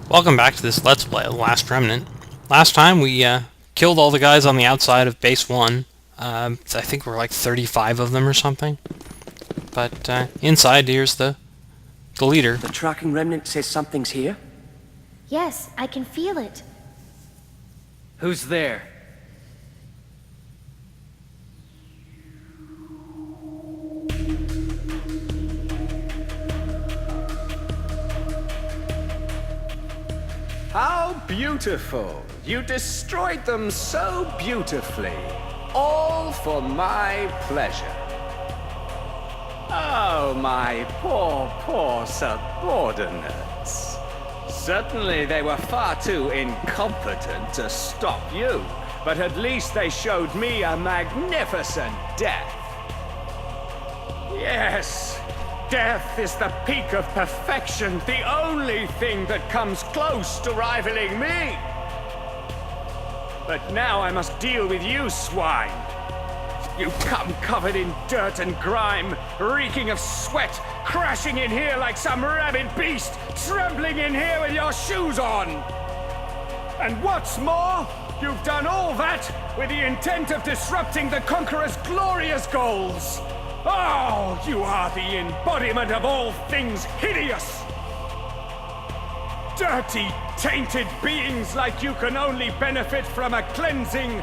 Welcome back to this Let's Play of The Last Remnant. Last time we killed all the guys on the outside of Base 1. I think we're like 35 of them or something. But inside, here's the leader. The tracking remnant says something's here? Yes, I can feel it. Who's there? How beautiful! You destroyed them so beautifully. All for my pleasure. Oh, my poor subordinates. Certainly they were far too incompetent to stop you, but at least they showed me a magnificent death. Yes, death is the peak of perfection, the only thing that comes close to rivaling me. But now I must deal with you, swine. You come covered in dirt and grime, reeking of sweat, crashing in here like some rabid beast, trampling in here with your shoes on. And what's more, you've done all that with the intent of disrupting the Conqueror's glorious goals. Oh, you are the embodiment of all things hideous! Dirty, tainted beings like you can only benefit from a cleansing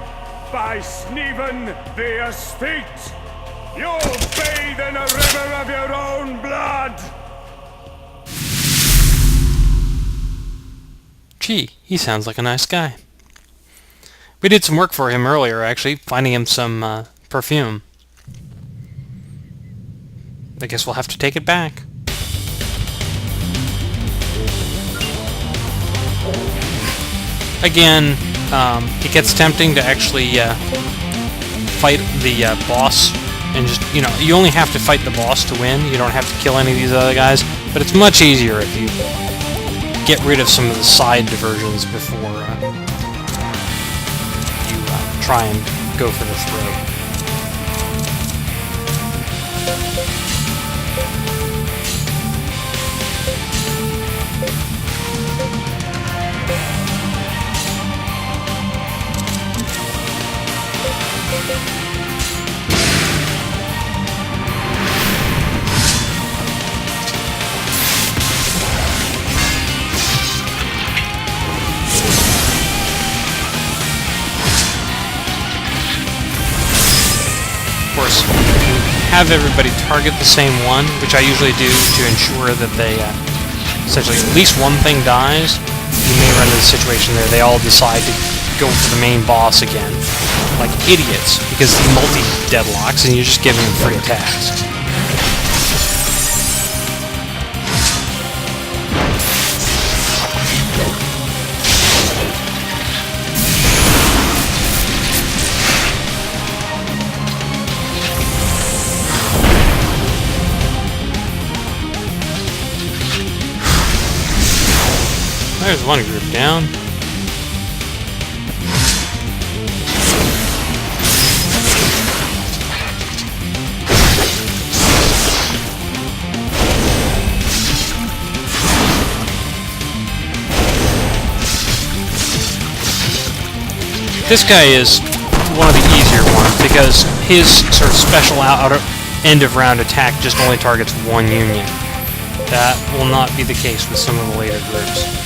by Snievan the Aesthete. You'll bathe in a river of your own blood! Gee, he sounds like a nice guy. We did some work for him earlier, actually, finding him some perfume. I guess we'll have to take it back. Again, it gets tempting to actually fight the boss, and just, you only have to fight the boss to win. You don't have to kill any of these other guys, but it's much easier if you get rid of some of the side diversions before you try and go for the throat. Of course, have everybody target the same one, which I usually do to ensure that they, essentially, at least one thing dies. You may run into a situation where they all decide to go for the main boss again, like idiots, because he multi-deadlocks and you're just giving them free attacks. There's one group down. This guy is one of the easier ones because his sort of special outer end of round attack just only targets one union. That will not be the case with some of the later groups.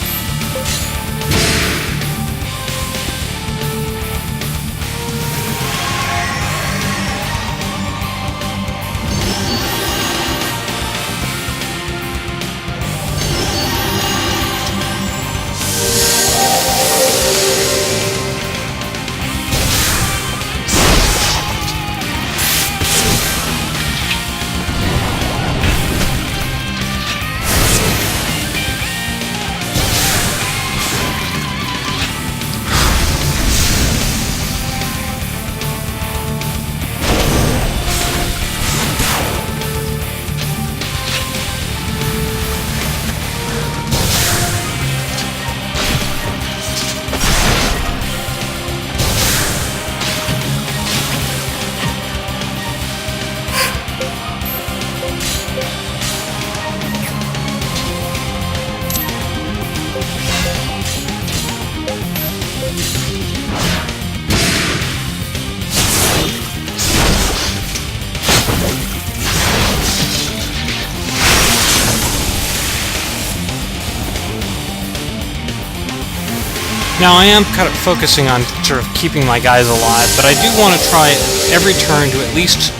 Now I am kind of focusing on sort of keeping my guys alive, but I do want to try every turn to at least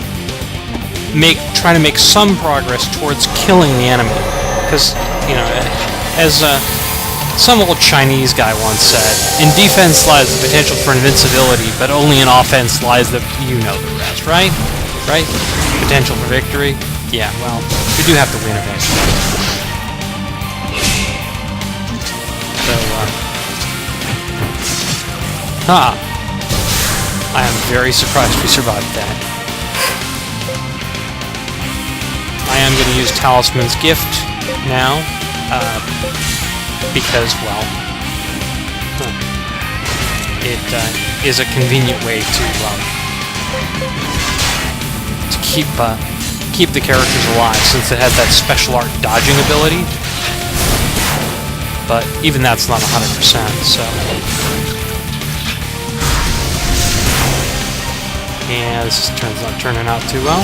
try to make some progress towards killing the enemy. Because, you know, as some old Chinese guy once said, in defense lies the potential for invincibility, but only in offense lies the, you know the rest, right? Right? Potential for victory? Yeah, well, we do have to win eventually. So, I am very surprised we survived that. I am going to use Talisman's Gift now, because, well, it is a convenient way to keep the characters alive, since it has that special art dodging ability. But even that's not 100%, so... Yeah, this turns out turning out too well.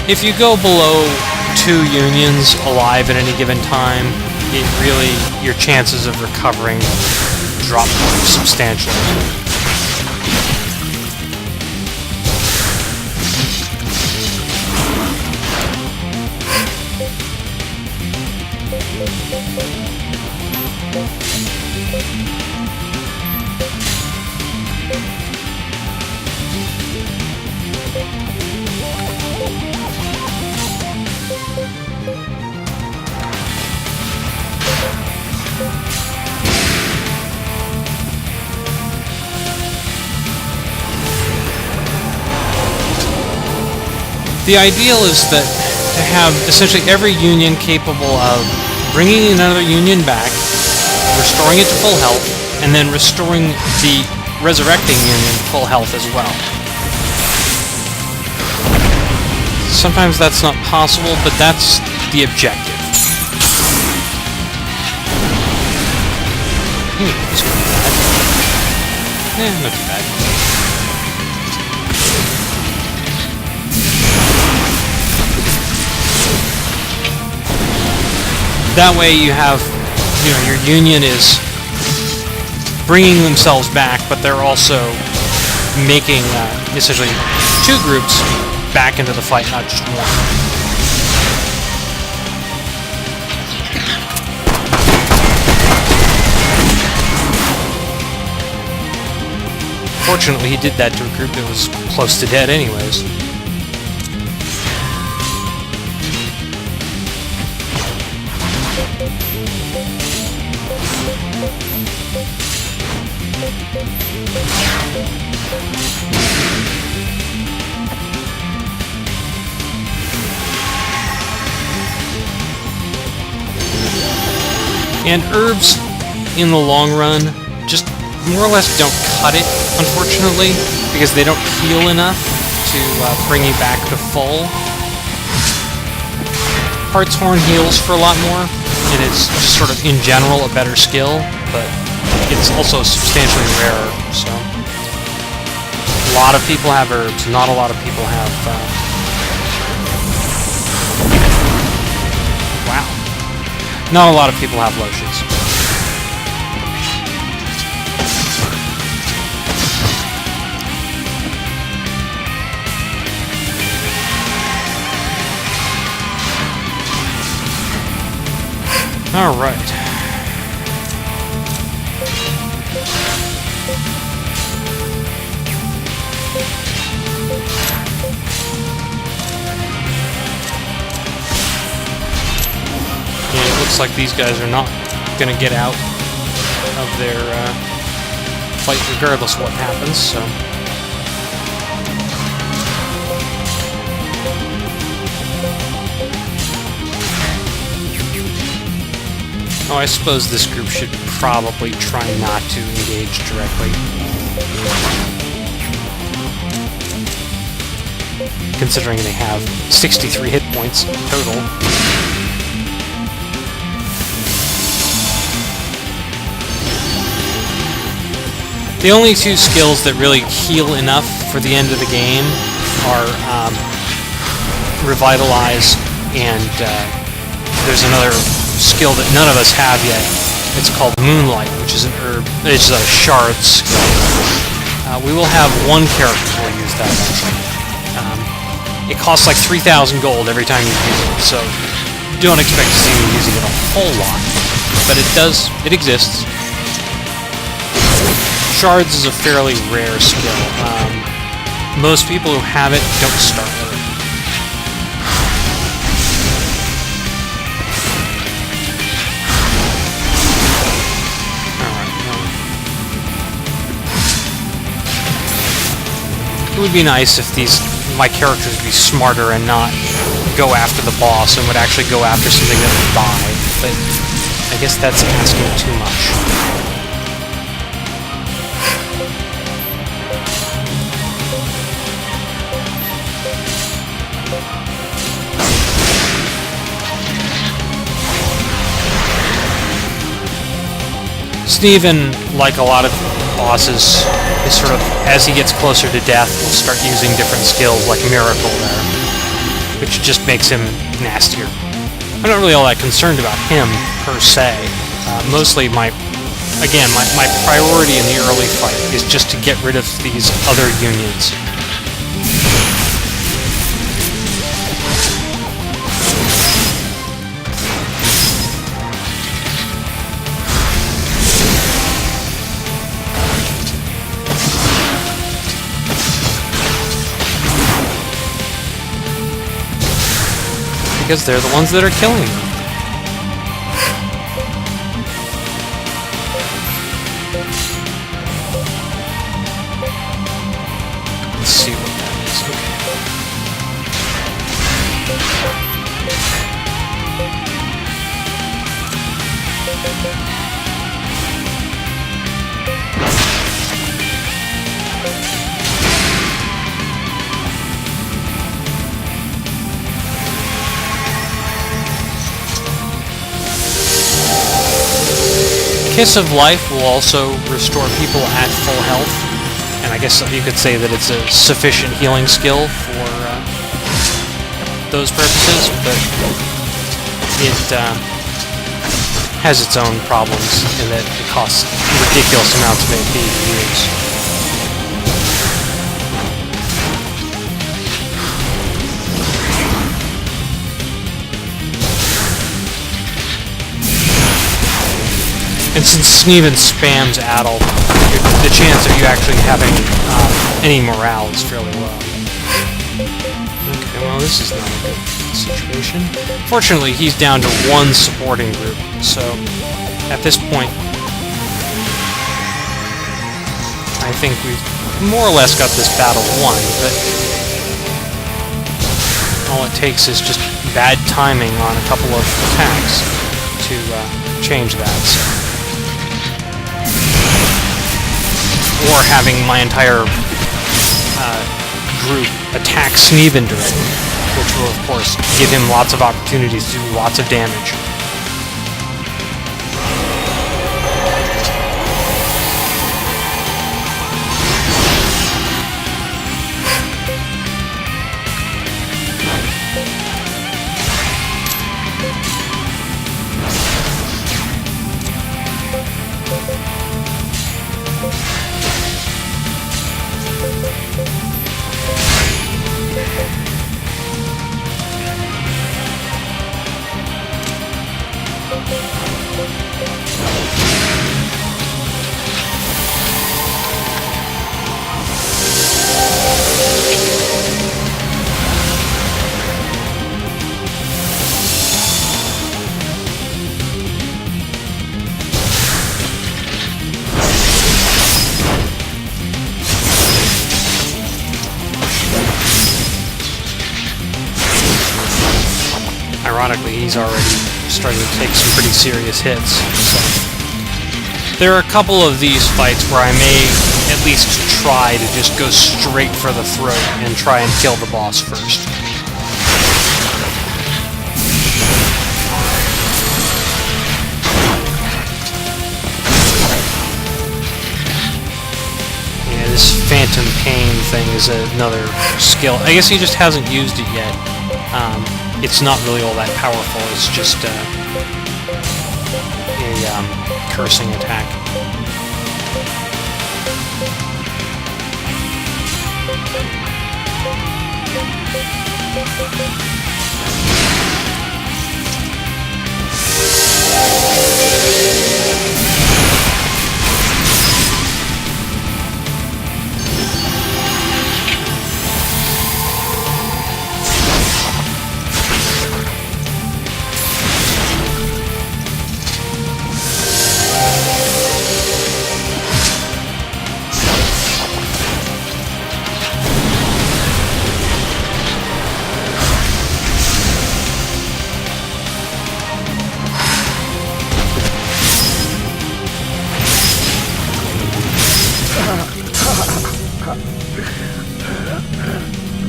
If you go below 2 unions alive at any given time, it really, your chances of recovering drop substantially. The ideal is that to have essentially every union capable of bringing another union back, restoring it to full health, and then restoring the resurrecting union to full health as well. Sometimes that's not possible, but that's the objective. It's not too bad. Not too bad. That way you have, you know, your union is bringing themselves back, but they're also making essentially 2 groups back into the fight, not just one. Fortunately, he did that to a group that was close to dead anyways. And herbs, in the long run, just more or less don't cut it, unfortunately, because they don't heal enough to bring you back to full. Hartshorn heals for a lot more, and it's just sort of, in general, a better skill, but it's also substantially rarer, so... A lot of people have herbs, not a lot of people have... Wow. Not a lot of people have lotions. All right. Looks like these guys are not going to get out of their fight regardless of what happens, so... Oh, I suppose this group should probably try not to engage directly. Considering they have 63 hit points total. The only 2 skills that really heal enough for the end of the game are Revitalize and there's another skill that none of us have yet. It's called Moonlight, which is an herb. It's a shard skill. We will have one character who will use that eventually. It costs like 3,000 gold every time you use it, so don't expect to see me using it a whole lot. But it does. It exists. Shards is a fairly rare skill. Most people who have it don't start with it. It would be nice if my characters would be smarter and not go after the boss and would actually go after something that would buy, but I guess that's asking too much. Snievan, like a lot of bosses, is sort of, as he gets closer to death, will start using different skills like Miracle there, which just makes him nastier. I'm not really all that concerned about him, per se. Mostly my priority in the early fight is just to get rid of these other unions. Because they're the ones that are killing me. Let's see what that is. Kiss of Life will also restore people at full health, and I guess you could say that it's a sufficient healing skill for those purposes, but it has its own problems in that it costs ridiculous amounts of AP to use. And since Snievan spams Addle, the chance of you actually having any morale is fairly low. Okay, well this is not a good situation. Fortunately, he's down to one supporting group, so at this point, I think we've more or less got this battle won, but all it takes is just bad timing on a couple of attacks to change that. So. Or having my entire group attack Snievan directly, which will, of course, give him lots of opportunities to do lots of damage. Ironically, he's already starting to take some pretty serious hits. So. There are a couple of these fights where I may at least try to just go straight for the throat and try and kill the boss first. Yeah, this Phantom Pain thing is another skill. I guess he just hasn't used it yet. it's not really all that powerful. It's just a cursing attack.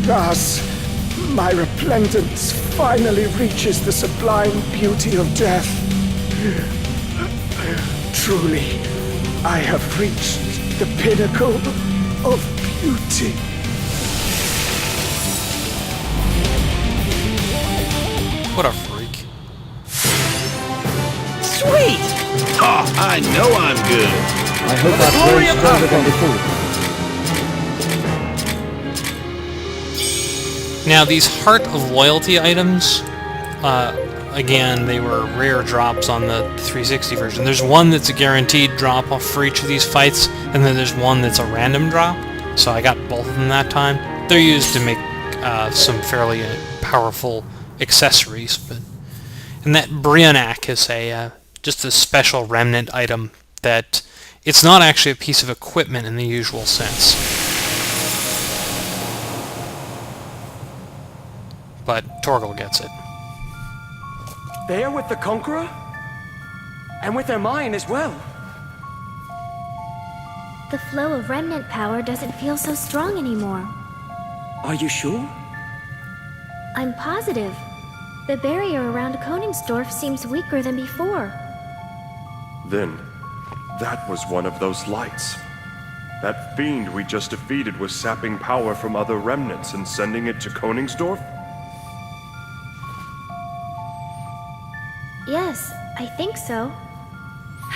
Thus, my replendence finally reaches the sublime beauty of death. Truly, I have reached the pinnacle of beauty. What a freak. Sweet! Oh, I know I'm good. I hope the glory of stronger than before. Now, these Heart of Loyalty items, again, they were rare drops on the 360 version. There's one that's a guaranteed drop off for each of these fights, and then there's one that's a random drop, so I got both of them that time. They're used to make some fairly powerful accessories, and that Brionac is just a special remnant item that it's not actually a piece of equipment in the usual sense. But Torgal gets it. They are with the Conqueror? And with their mine as well. The flow of remnant power doesn't feel so strong anymore. Are you sure? I'm positive. The barrier around Koningsdorf seems weaker than before. Then, that was one of those lights. That fiend we just defeated was sapping power from other remnants and sending it to Koningsdorf? Yes, I think so.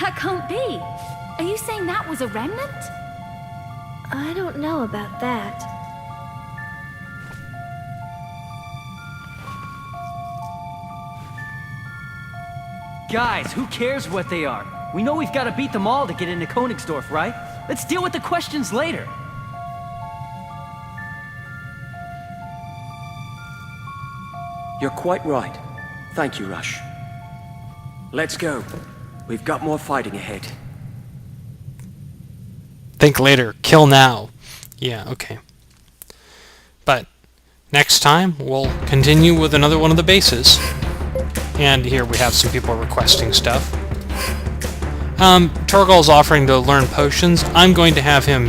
That can't be. Are you saying that was a remnant? I don't know about that. Guys, who cares what they are? We know we've got to beat them all to get into Koningsdorf, right? Let's deal with the questions later. You're quite right. Thank you, Rush. Let's go. We've got more fighting ahead. Think later, kill now. Yeah, okay. But next time, we'll continue with another one of the bases. And here we have some people requesting stuff. Torgal's offering to learn potions. I'm going to have him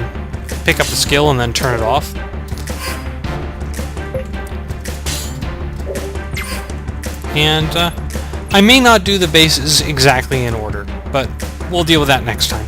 pick up a skill and then turn it off. And I may not do the bases exactly in order, but we'll deal with that next time.